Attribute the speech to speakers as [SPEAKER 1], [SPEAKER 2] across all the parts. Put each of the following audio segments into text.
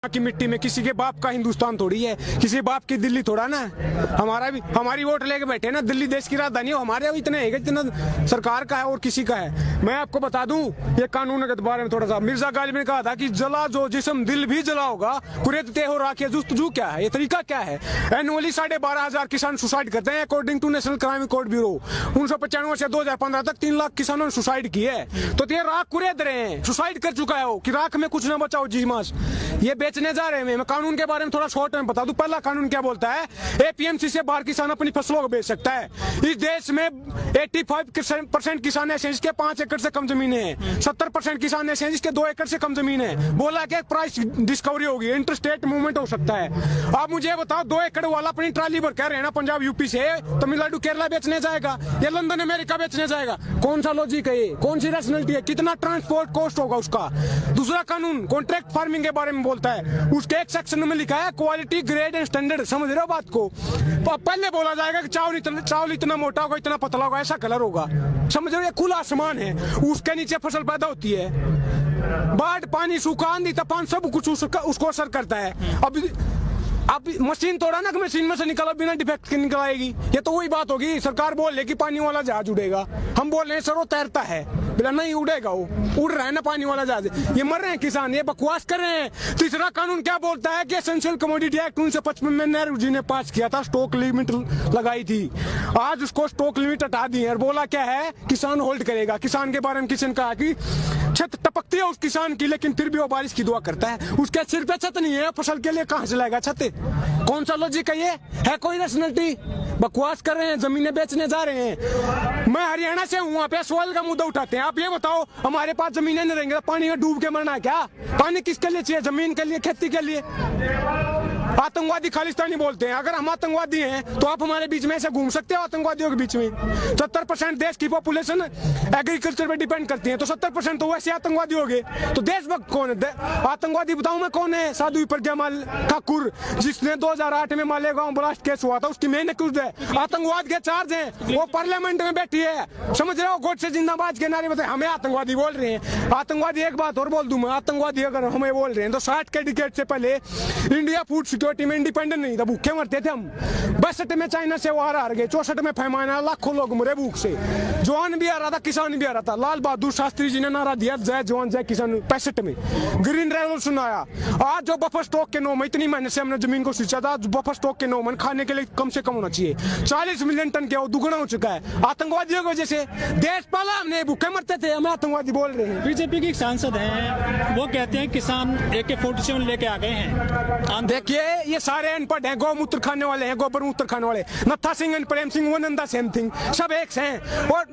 [SPEAKER 1] की मिट्टी में किसी के बाप का हिंदुस्तान थोड़ी है, किसी बाप की दिल्ली थोड़ा ना। हमारा भी, हमारी वोट लेके बैठे ना, दिल्ली देश की राजधानी हो, हमारे इतने है जितना सरकार का है और किसी का है। मैं आपको बता दूं ये कानून के बारे में थोड़ा सा, मिर्जा गालिब ने कहा था कि जला जो जिस्म दिल भी जला होगा, कुरेदते हो राखिया जुस्तजू क्या है, ये तरीका क्या है। एनुअली 12,500 किसान सुसाइड करते हैं according to national crime record bureau. 1995 से 2015 तक 3 लाख किसानों ने सुसाइड की है। तो ये राख कुरेद रहे हैं, सुसाइड कर चुका है वो कि राख में कुछ ना बचाओ जी मास, ये बेचने जा रहे हैं। मैं कानून के बारे में थोड़ा शॉर्ट में बता दूं। पहला कानून क्या बोलता है, एपीएमसी से बाहर किसान अपनी फसलों को बेच सकता है। इस देश में 85% किसान ऐसे हैं जिसके 5 एकड़ से कम जमीन है, 70% किसान ऐसे हैं जिसके 2 एकड़ से कम जमीन है। बोला कि प्राइस डिस्कवरी होगी, इंटरस्टेट मूवमेंट हो सकता है। आप मुझे बताओ 2 एकड़ वाला अपनी ट्राली भर कर रहना पंजाब यूपी से तमिलनाडु केरला बेचने जाएगा या लंदन अमेरिका बेचने जाएगा? कौन सा लॉजिक है ये, कौन सी रैशनैलिटी है, कितना ट्रांसपोर्ट कॉस्ट होगा उसका? दूसरा कानून कॉन्ट्रैक्ट फार्मिंग के बारे में बोलता है, उसके एक सेक्शन में लिखा है क्वालिटी ग्रेड एंड स्टैंडर्ड। समझ रहे हो बात को? पहले बोला जाएगा कि चावल इतना मोटा होगा, इतना पतला होगा, ऐसा कलर होगा। समझ रहे हो? खुला आसमान है, उसके नीचे फसल पैदा होती है। बाढ़, पानी, सूखा, आंधी, तूफान सब कुछ उसको असर करता है। अब मशीन तोड़ा ना कि मशीन में से निकला बिना डिफेक्ट के निकल आएगी, ये तो वही बात होगी। सरकार बोल रही कि पानी वाला जहाज उड़ेगा, हम बोल रहे हैं सर वो तैरता है, बोला नहीं उड़ेगा, वो उड़ रहा है ना पानी वाला जहाज। ये मर रहे हैं किसान, ये बकवास कर रहे हैं। तीसरा कानून क्या बोलता है कि एसेंशियल कमोडिटी एक्ट 1955 में नेहरू जी ने पास किया था, स्टॉक लिमिट लगाई थी। आज उसको स्टॉक लिमिट हटा दी है और बोला क्या है, किसान होल्ड करेगा। किसान के बारे में किसी ने कहा कि छत टपकती है उस किसान की, लेकिन फिर भी वो बारिश की दुआ करता है। उसके सिर पे छत नहीं है, फसल के लिए कहां से लाएगा छत? कौन सा लॉजिक है ये? है कोई रैशनैलिटी? बकवास कर रहे हैं, जमीनें बेचने जा रहे हैं। मैं हरियाणा से हूँ, वहाँ पे सोयल का मुद्दा उठाते हैं। आप ये बताओ हमारे पास जमीनें नहीं रहेंगे, पानी में डूब के मरना है क्या? पानी किसके लिए चाहिए? जमीन के लिए, खेती के लिए। आतंकवादी खालिस्तानी बोलते हैं। अगर हम आतंकवादी हैं तो आप हमारे बीच में ऐसे घूम सकते हो आतंकवादियों के बीच में? 70% देश की पॉपुलेशन एग्रीकल्चर पे डिपेंड करती है, तो 70% तो वैसे आतंकवादी हो गए। तो देशभक्त कौन है? आतंकवादी बताऊं मैं कौन है? साधु प्रज्ञा ठाकुर, जिसने 2008 में मालेगांव ब्लास्ट केस हुआ था, उसकी मेन एक्यूज्ड है। आतंकवाद के चार्ज हैं, वो पार्लियामेंट में बैठी है। समझ रहे हो? गोड से जिंदाबाद के नारे बताए, हमें आतंकवादी बोल रहे हैं। आतंकवादी, एक बात और बोल दूं मैं, आतंकवादी अगर हमें बोल रहे हैं तो 60 के डिकेड से पहले इंडिया फूड सिक्योरिटी में इंडिपेंडेंट नहीं था, भूखे मरते थे हम। 62 में चाइना से वार हार गए, 64 में फैमान आया, लाखों लोग मरे भूख से। जवान भी आ रहा था, किसान भी आ रहा था। लाल बहादुर शास्त्री जी ने नारा दिया, जय जवान जय किसान। 65 में ग्रीन रेवोल्यूशन आया। आज जो बफर स्टॉक के 9 में, इतनी मेहनत से हमने जमीन को सींचा था, बफर स्टॉक के 9 में खाने के लिए कम से कम होना चाहिए। 40 मिलियन टन के, वो दुगना हो चुका है आतंकवादियों की वजह से। देश पाला हमने, भूखे मरते थे, हमें आतंकवादी बोल रहे हैं।
[SPEAKER 2] बीजेपी के सांसद हैं, वो कहते हैं किसान AK-47 लेके आ गए हैं।
[SPEAKER 1] देखिए ये सारे अनपढ़ हैं, गौमूत्र खाने वाले हैं, गोबर मूत्र खाने वाले। नत्था Singh and Prem Singh one and the same thing, सब एक से हैं। और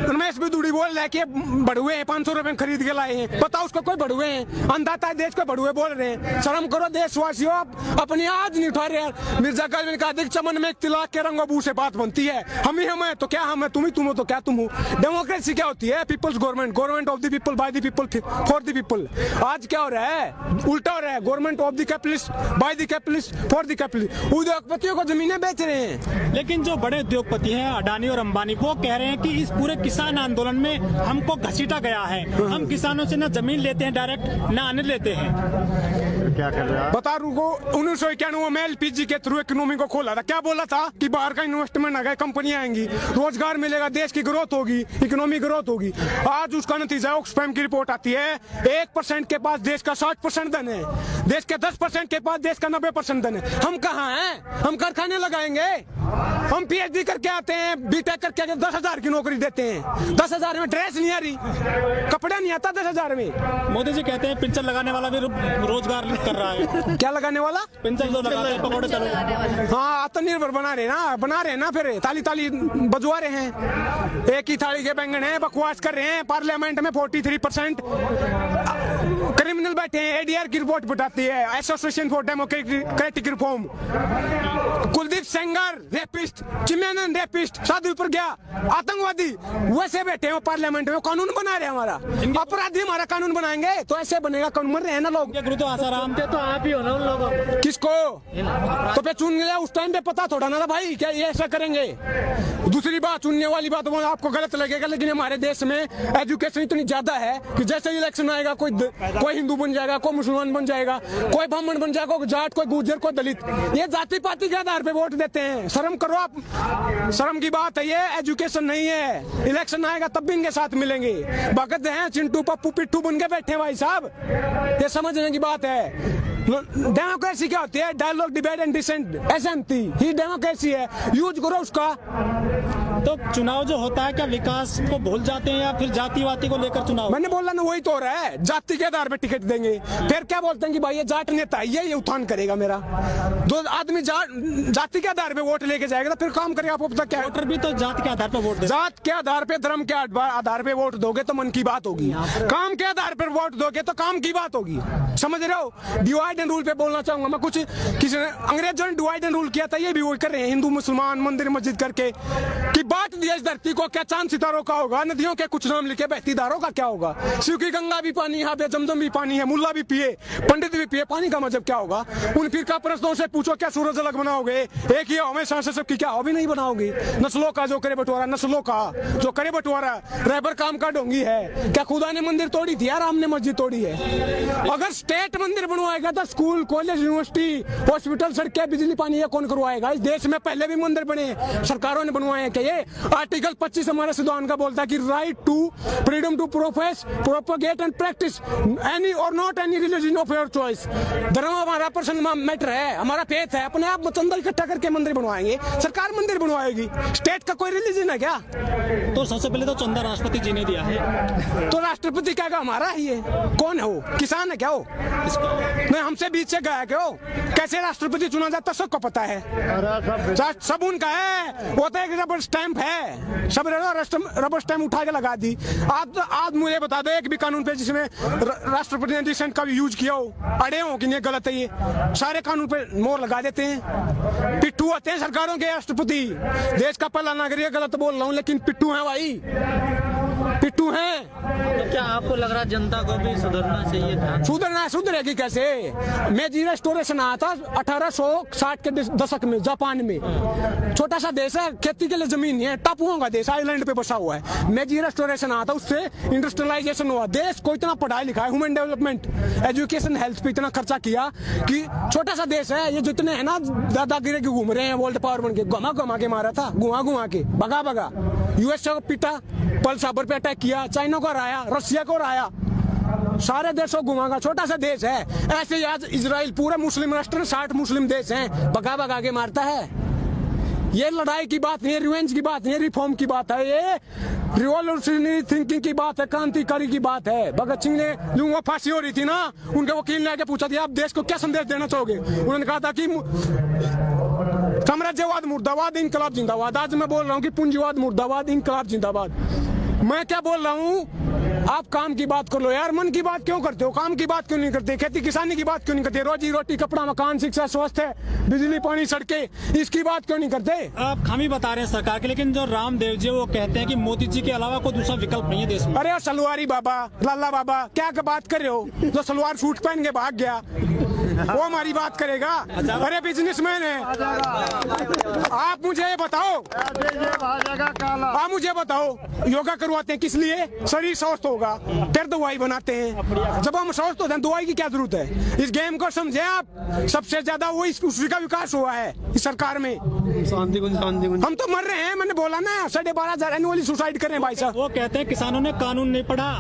[SPEAKER 1] रमेश बिदुड़ी बोल रहा है कि बड़ुए हैं, 500 रुपए में खरीद के लाए हैं। पता उसको कोई बड़ुए हैं? अंधाता देश को बड़ुए बोल रहे हैं। शर्म करो देशवासियों, आप अपनी आज नहीं उठा रहे हैं। मिर्जा गालिब ने कहा, देख चमन में तिलक के रंगों से बात बनती है। हम ही हम है तो क्या हम है, तुम ही तुम हो तो क्या तुम हो। डेमोक्रेसी क्या होती है? People's government, government of the people, by the people, for the people. आज क्या हो रहा है? उल्टा हो रहा है, government of the capitalist, by the capitalist, for the capitalist. उद्योगपतियों को जमीनें बेच रहे हैं।
[SPEAKER 2] लेकिन जो बड़े उद्योगपति हैं, अडानी और अंबानी, वो कह रहे हैं कि इस पूरे किसान आंदोलन में हमको घसीटा गया है। हम किसानों से ना जमीन लेते हैं डायरेक्ट, ना अन्न लेते हैं।
[SPEAKER 3] क्या कर रहे हैं?
[SPEAKER 1] बता रूको 1991 में LPG के थ्रू इकोनॉमी को खोला था। क्या बोला था कि बाहर का इन्वेस्टमेंट आ गया, कंपनियां आएंगी, रोजगार मिलेगा, देश की ग्रोथ होगी, इकोनॉमी ग्रोथ होगी। आज उसका नतीजा ऑक्सफैम की रिपोर्ट आती है, 1% के पास देश का 60% धन है, देश के 10% के पास देश का 90% धन है। हम कहाँ हैं? हम कारखाने लगाएंगे? हम PhD करके आते हैं, BTech करके 10,000 की नौकरी देते हैं। 10,000 में ड्रेस नहीं आ रही, कपड़ा नहीं आता 10,000 में।
[SPEAKER 2] मोदी जी कहते हैं पिंचर लगाने वाला भी रोजगार कर रहा है।
[SPEAKER 1] क्या लगाने वाला?
[SPEAKER 2] पिंचर जो लगाते हैं, पकौड़े चलो।
[SPEAKER 1] हाँ, आत्मनिर्भर बना रहे ना, फिर ताली ताली बजवा रहे हैं। एक ही थाली के बैंगन है, बकवास कर रहे हैं। पार्लियामेंट में 43% क्रिमिनल बैठे हैं। ADR की रिपोर्ट बताती है, association for democratic reform. Kuldeep Sengar rapist, Chinmayanand rapist, साधु प्रज्ञा आतंकवादी, वैसे बैठे हैं पार्लियामेंट में। कानून बना रहे हैं हमारा, अपराधी हमारा कानून बनाएंगे तो ऐसे बनेगा। कानून मर रहे हैं ना लोग।
[SPEAKER 2] गुरु तो आसाराम थे, तो आप ही हो ना उन लोगों को।
[SPEAKER 1] किसको? तो पे चुन लिया उस टाइम पे, पता थोड़ा ना था भाई क्या ये ऐसा करेंगे। दूसरी बात, चुनने वाली बात आपको गलत लगेगा, लेकिन हमारे देश में एजुकेशन इतनी ज्यादा है कि जैसे इलेक्शन आएगा कोई कोई हिंदू बन जाएगा, कोई मुसलमान बन जाएगा, कोई ब्राह्मण बन जाएगा, कोई जाट, कोई गुर्जर, कोई दलित। ये जाति पाति के आधार पे वोट देते हैं। शर्म करो आप, शर्म की बात है ये, एजुकेशन नहीं है। इलेक्शन आएगा तब भी इनके साथ मिलेंगे। भगत हैं चिंटू पप्पू पिट्ठू बन के बैठे भाई साहब, ये समझने की बात है। डेमोक्रेसी क्या होती है? डायलॉग, डिबेट एंड डिसेंट, एसएमटी ही डेमोक्रेसी है। यूज करो उसका।
[SPEAKER 2] तो चुनाव जो होता है क्या विकास को भूल जाते हैं या फिर जातिवादी को लेकर चुनाव?
[SPEAKER 1] मैंने बोला ना, वही तो हो रहा है। जाति के आधार पे टिकट देंगे, फिर क्या बोलते हैं कि भाई ये जाट नेता है, ये उत्थान करेगा मेरा। दो आदमी जाति के आधार पे वोट लेके जाएगा तो फिर काम करेगा। आपको पता क्या,
[SPEAKER 2] वोटर भी तो जात के आधार पर वोट दे।
[SPEAKER 1] जात के आधार पे, धर्म के आधार पे वोट दोगे तो मन की बात होगी। काम के आधार पर वोट दोगे तो काम की बात होगी। समझ रहे हो? डिवाइड एंड रूल पे बोलना चाहूंगा मैं। कुछ किसी ने, अंग्रेजों ने डिवाइड एंड रूल किया था, ये भी वही कर रहे हैं, हिंदू मुसलमान मंदिर मस्जिद करके कि बांट दिया इस धरती को। क्या चांद सितारों का होगा? नदियों के कुछ नाम लिखे, बहती धारों का क्या होगा? शिव की गंगा भी पानी, यहाँ पे जमजम भी पानी है, मुल्ला भी पिए, पंडित भी पिए, पानी का मतलब क्या होगा? उन फिरका परस्तों से पूछो क्या सूरज अलग बनाओगे? एक ही हमेशा से सबकी क्या हॉबी नहीं बनाओगे? नस्लों का जो करे बंटवारा, नस्लों का जो करे बंटवारा, रहबर काम का ढोंगी है। क्या खुदा ने मंदिर तोड़ी थी यार? राम ने मस्जिद तोड़ी है। अगर स्टेट मंदिर बनवाएगा तो स्कूल, कॉलेज, यूनिवर्सिटी, हॉस्पिटल, सड़कें, बिजली, पानी ये कौन करवाएगा? इस देश में पहले भी मंदिर बने, सरकारों ने बनवाए हैं। क्या ये आर्टिकल 25 हमारे संविधान का बोलता है कि right to freedom to profess, propagate and practice any और not any religion of your choice. धर्म हमारा पर्सनल मैटर है, हमारा फेथ है। अपने आप चंदा इकट्ठा करके मंदिर बनवाएंगे, सरकार मंदिर बनवाएगी। स्टेट का कोई रिलीजन है क्या?
[SPEAKER 2] तो सबसे पहले तो चंदा राष्ट्रपति जी ने दिया है।
[SPEAKER 1] तो राष्ट्रपति क्या हमारा ही है? कौन है वो? किसान है क्या वो? नहीं, हमसे बीच से गया क्या वो? कैसे राष्ट्रपति चुना जाता सबको पता है, सब उनका है। वो तो एक रबर स्टैंप है, सब रबर स्टैंप उठा के लगा दी। आज मुझे बता दो एक भी कानून पे जिसमें राष्ट्रपति ने डिसेंट का भी यूज किया हो, अड़े हो कि नहीं गलत है, ये सारे कानून पे मोहर लगा देते हैं। पिट्ठू होते हैं सरकारों के राष्ट्रपति। देश का पहला नागरिक, गलत बोल रहा हूँ लेकिन पिट्ठू है भाई, पिट्ठू है।
[SPEAKER 3] तो क्या आपको लग रहा है जनता को भी सुधरना चाहिए था?
[SPEAKER 1] सुधरेगी कैसे? मेजी रेस्टोरेशन आया था 1860 के दशक में जापान में। छोटा सा देश है, खेती के लिए जमीन नहीं है, टापुओं का देश, आइलैंड पे बसा हुआ है। मेजी रेस्टोरेशन आया था, उससे इंडस्ट्रियलाइजेशन हुआ। देश को इतना पढ़ाई लिखाई, ह्यूमन डेवलपमेंट, एजुकेशन, हेल्थ पे इतना खर्चा किया कि छोटा सा देश है। ये जितने है ना दादागिरी के घूम रहे हैं, वर्ल्ड पावर बन के, घुमा के मारा था, घुमा के भगा। यूएस को पीटा, पर्ल हार्बर पे अटैक किया, चाइना को हराया, रशिया को हराया, सारे देशों को घुमागा। छोटा सा देश है। ऐसे ही आज इजराइल पूरे मुस्लिम राष्ट्र, 60 मुस्लिम देश हैं, भगा के मारता है। ये लड़ाई की बात नहीं है, रिवेंज की बात नहीं है, रिफॉर्म की बात है, ये रिवॉल्यूशनरी थिंकिंग की बात है, क्रांतिकारी की बात है। भगत सिंह ने जो वो फांसी हो रही थी ना, उनके वकील ने आके पूछा था आप देश को क्या संदेश देना चाहोगे? उन्होंने कहा था कि साम्राज्यवाद मुर्दाबाद, इनकलाब जिंदाबाद। आज मैं बोल रहा हूँ कि पूंजीवाद मुर्दाबाद, इनकलाब जिंदाबाद। मैं क्या बोल रहा हूँ? आप काम की बात कर लो यार, मन की बात क्यों करते हो? काम की बात क्यों नहीं करते? खेती किसानी की बात क्यों नहीं करते? रोजी रोटी, कपड़ा, मकान, शिक्षा, स्वास्थ्य, बिजली, पानी, सड़कें, इसकी बात क्यों नहीं करते?
[SPEAKER 2] आप खामी बता रहे हैं सरकार के, लेकिन जो रामदेव जी वो कहते हैं कि मोदी जी के अलावा कोई दूसरा विकल्प नहीं है देश में।
[SPEAKER 1] अरे सलवारी बाबा, लाला बाबा, क्या बात कर रहे हो? जो सलवार सूट पहन के भाग गया वो हमारी बात करेगा? अरे बिजनेसमैन है। आप मुझे बताओ, आप मुझे बताओ, योगा करवाते हैं किस लिए? शरीर स्वस्थ होगा, फिर दवाई बनाते हैं। जब हम स्वस्थ होते हैं दवाई की क्या जरूरत है? इस गेम को समझे आप। सबसे ज्यादा वो उसी का विकास हुआ है इस सरकार में। हम तो मर रहे हैं, मैंने बोला ना, 12,500 एनुअली सुसाइड कर रहे हैं भाई साहब।
[SPEAKER 2] वो कहते हैं किसानों ने कानून नहीं पढ़ा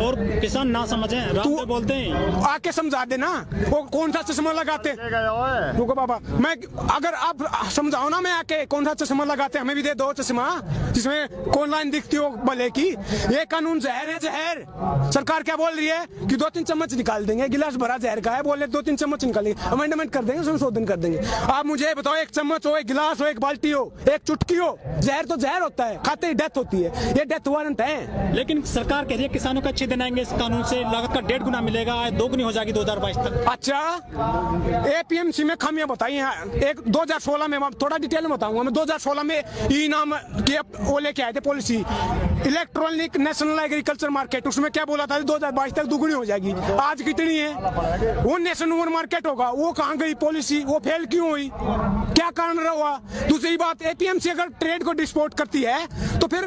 [SPEAKER 2] और किसान ना समझे, रामदेव बोलते हैं।
[SPEAKER 1] आके समझा देना, वो कौन सा चश्मा लगाते हैं? रुको बाबा, मैं अगर आप समझाओ ना, मैं आके कौन सा चश्मा लगाते हैं, हमें भी दे दो चश्मा जिसमें कौन लाइन दिखती हो भले की। ये कानून जहर है, जहर। सरकार क्या बोल रही है कि 2-3 चम्मच निकाल देंगे, गिलास भरा जहर का है, बोले 2-3 चम्मच निकालेंगे, अमेंडमेंट कर देंगे, संशोधन कर देंगे। आप मुझे बताओ, एक चम्मच हो, एक गिलास हो, एक बाल्टी हो, एक चुटकी हो, जहर तो जहर होता है, खाते ही डेथ होती है। ये डेथ वारंट है। लेकिन
[SPEAKER 2] सरकार कह रही है किसानों को अच्छे दिन आएंगे, इस कानून से लागत का 1.5 गुना मिलेगा, 2 गुनी हो जाएगी 2022 तक।
[SPEAKER 1] अच्छा, एपीएमसी में खामियां बताई हैं। एक 2016 में, थोड़ा डिटेल में बताऊंगा मैं, 2016 में ई नाम की वो लेके आए थे policy, electronic national agriculture market, उसमें क्या बोला था 2022 तक दुगनी हो जाएगी, आज कितनी है? वो नेशनल मार्केट होगा, वो कहाँ गई पॉलिसी? वो फेल क्यों हुई? क्या कारण रहा? दूसरी बात, एपीएमसी अगर ट्रेड को डिस्पोर्ट करती है तो फिर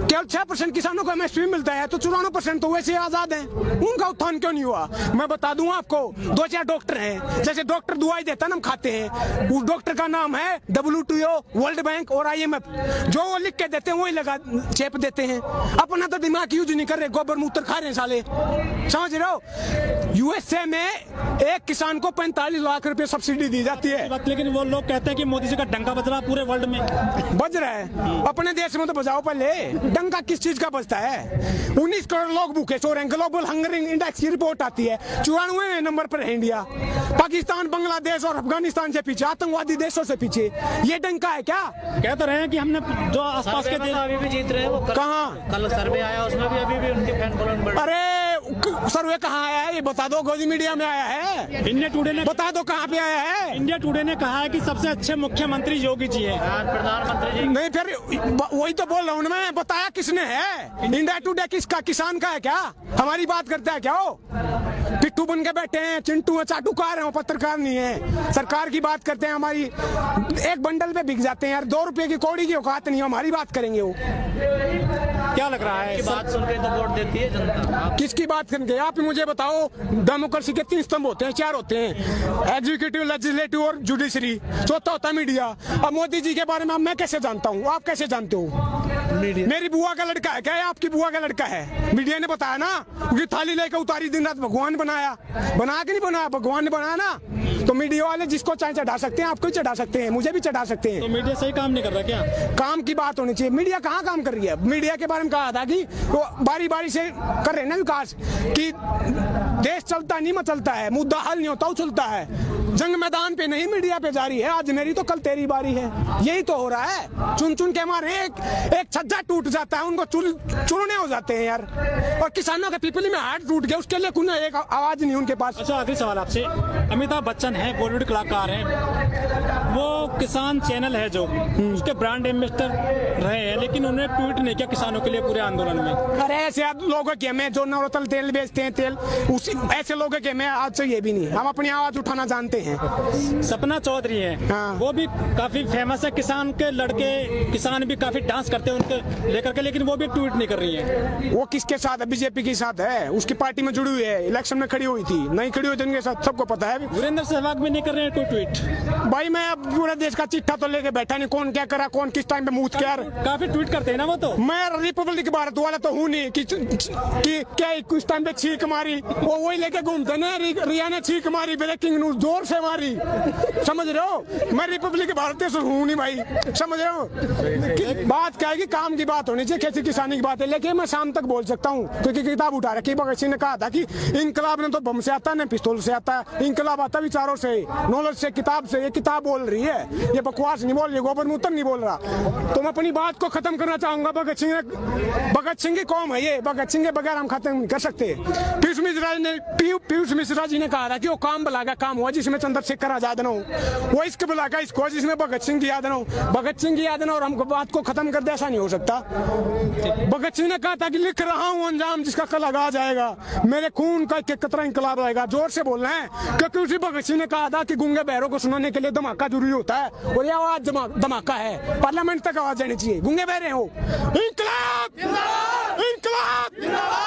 [SPEAKER 1] केवल 6% किसानों को एमएसपी मिलता है, तो 94% तो वैसे आजाद हैं, उनका उत्थान क्यों नहीं हुआ? मैं बता दूं आपको, 2-4 डॉक्टर हैं, जैसे डॉक्टर दवाई देता है ना, हम खाते हैं, उस डॉक्टर का नाम है WTO, वर्ल्ड बैंक और IMF, जो वो लिख के देते हैं वही लगा चेप देते हैं, अपना तो दिमाग यूज नहीं कर रहे, गोबर मूत्र खा रहे हैं साले, समझ रहे हो? USA में एक किसान को 45 लाख रुपए सब्सिडी दी जाती है,
[SPEAKER 2] लेकिन वो लोग कहते हैं कि मोदी जी का डंका बज रहा पूरे वर्ल्ड में।
[SPEAKER 1] बज रहा है, अपने देश में तो बजाओ पहले, डंका किस चीज का बजता है? 19 करोड़ लोग भूखे सो रहे हैं, ग्लोबल हंगर इंडेक्स की रिपोर्ट आती है, 94वें नंबर पर है इंडिया, पाकिस्तान, बांग्लादेश और अफगानिस्तान से पीछे, आतंकवादी देशों से पीछे। ये डंका है क्या?
[SPEAKER 2] कह तो रहे हैं कि हमने जो आसपास के देश
[SPEAKER 3] अभी भी जीत रहे हैं वो।
[SPEAKER 1] कहाँ?
[SPEAKER 3] कल सर्वे आया, उसमें भी अभी भी उनकी फैन फॉलोइंग बढ़।
[SPEAKER 1] अरे सर्वे कहाँ आया है? ये बता दो, गोदी मीडिया में आया है?
[SPEAKER 2] इंडिया टुडे ने
[SPEAKER 1] बता दो कहाँ पे आया है?
[SPEAKER 2] इंडिया टुडे ने कहा है कि सबसे अच्छे मुख्यमंत्री योगी जी हैं।
[SPEAKER 3] प्रधानमंत्री जी
[SPEAKER 1] नहीं, फिर वही तो बोल रहा हूँ मैं, बताया किसने है? इंडिया टुडे किसका? किसान का है क्या? हमारी बात करता है क्या? वो पिट्ठू बन के बैठे हैं, चिंटू है, चाटुकार है, वो पत्रकार नहीं है। सरकार की बात करते हैं, हमारी एक बंडल पे बिक जाते हैं यार, 2 रुपए की कौड़ी की औकात नहीं है, हमारी बात करेंगे वो।
[SPEAKER 2] क्या लग रहा है?
[SPEAKER 3] बात सुन के तो वोट देती है जनता।
[SPEAKER 1] किसकी बात करेंगे? आप मुझे बताओ, डेमोक्रेसी के 3 स्तंभ होते हैं, 4 होते हैं, एग्जीक्यूटिव, लेजिस्लेटिव और जुडिशरी, चौथा होता है मीडिया। अब मोदी जी के बारे में मैं कैसे जानता हूँ, आप कैसे जानते हो? मेरी बुआ का लड़का है क्या? आपकी बुआ का लड़का है? मीडिया ने बताया ना, क्योंकि थाली लेकर उतारी, दिन रात भगवान बनाया, बना के नहीं बनाया, भगवान ने बनाया ना। तो मीडिया वाले जिसको चाहे चढ़ा सकते हैं, आपको ही चढ़ा सकते हैं, मुझे भी चढ़ा सकते हैं।
[SPEAKER 2] तो मीडिया सही काम नहीं कर रहा क्या?
[SPEAKER 1] काम की बात होनी चाहिए। मीडिया कहाँ काम कर रही है? मीडिया के बारे में कहा था कि वो बारी बारी से कर रहे हैं ना विकास, कि देश चलता नहीं मचलता है, मुद्दा हल नहीं होता उछलता है, जंग मैदान पे नहीं मीडिया पे जारी है, आज मेरी तो कल तेरी बारी है, यही तो हो रहा है। चुन चुन के हमारे एक छज्जा टूट जाता है, उनको चुनने हो जाते हैं यार, और किसानों के पीपली में हाथ टूट गया, उसके लिए कोई एक आवाज नहीं उनके पास।
[SPEAKER 2] अच्छा, आखिरी सवाल आपसे, अमिताभ बच्चन है, बॉलीवुड कलाकार हैं, वो किसान चैनल है जो उसके ब्रांड एम्बेसडर रहे हैं, लेकिन उन्होंने ट्वीट नहीं किया किसानों के लिए पूरे आंदोलन में।
[SPEAKER 1] अरे ऐसे लोगों के में जो नवरत्न तेल बेचते हैं, तेल उसी ऐसे लोगों के में आज से ये भी नहीं, हम अपनी आवाज उठाना जानते हैं।
[SPEAKER 2] सपना चौधरी है,
[SPEAKER 1] हाँ।
[SPEAKER 2] वो भी काफी फेमस है, किसान के लड़के, किसान भी काफी डांस करते हैं उनके लेकर के, लेकिन वो भी ट्वीट नहीं कर रही है।
[SPEAKER 1] वो किसके साथ है? बीजेपी के साथ है, उसकी पार्टी में जुड़ी हुई है, इलेक्शन में खड़ी हुई थी, नहीं खड़ी हुई थी उनके साथ, सबको पता है।
[SPEAKER 2] वीरेंद्र सहवाग भी नहीं कर रहे हैं कोई ट्वीट।
[SPEAKER 1] भाई मैं अब पूरे देश का चिट्ठा तो लेके बैठा नहीं, कौन क्या करा, कौन किस टाइम पे मूत क्या।
[SPEAKER 2] काफी ट्वीट करते हैं ना वो तो।
[SPEAKER 1] मैं रिपब्लिक भारत वाला तो हूँ नहीं कि क्या कुछ टाइम पे छींक मारी, वो वही लेके घूमते ना, रिया ने छींक मारी, ब्रेकिंग न्यूज जोर से मारी, समझ रहे हो? मैं रिपब्लिक भारत से हूँ नहीं भाई, समझ रहे हो? बात क्या है कि काम की बात होनी चाहिए, खेती किसानी की बात है, लेकिन मैं शाम तक बोल सकता हूँ, क्योंकि किताब उठा रखी। भगत सिंह ने कहा था कि इनकलाब ने तो बम से आता है, न पिस्तौल से आता है, इनकलाब आता विचारों से, नॉलेज से, किताब से। ये किताब बोल रही है, ये बकवास नहीं बोल रही, गोबर मूत्र नहीं बोल रहा। तो मैं अपनी बात को खत्म करना चाहूंगा। भगत सिंह की कौम है ये, भगत सिंह के बगैर हम खत्म नहीं कर सकते। पीयूष मिश्रा जी ने कहा था कि वो काम बुलागा काम हुआ जिसमें चंद्रशेखर आजाद न हो, वो इसके बुलागा इसको जिसमें भगत सिंह की याद न हो। भगत सिंह की याद न, और हमको बात को खत्म कर दे, ऐसा नहीं हो सकता। भगत सिंह ने कहा था कि लिख रहा हूँ अंजाम जिसका कल आ जाएगा, मेरे खून का एक कतरा इंकलाब रहेगा। जोर से बोलना है, क्योंकि उसी भगत सिंह ने कहा था कि गूंगे बहरों को सुनाने के लिए धमाका जरूरी होता है, और ये आवाज धमाका है, पार्लियामेंट तक आवाज जानी चाहिए। गूंगे बहरे हो, इंकलाब, इंकलाब।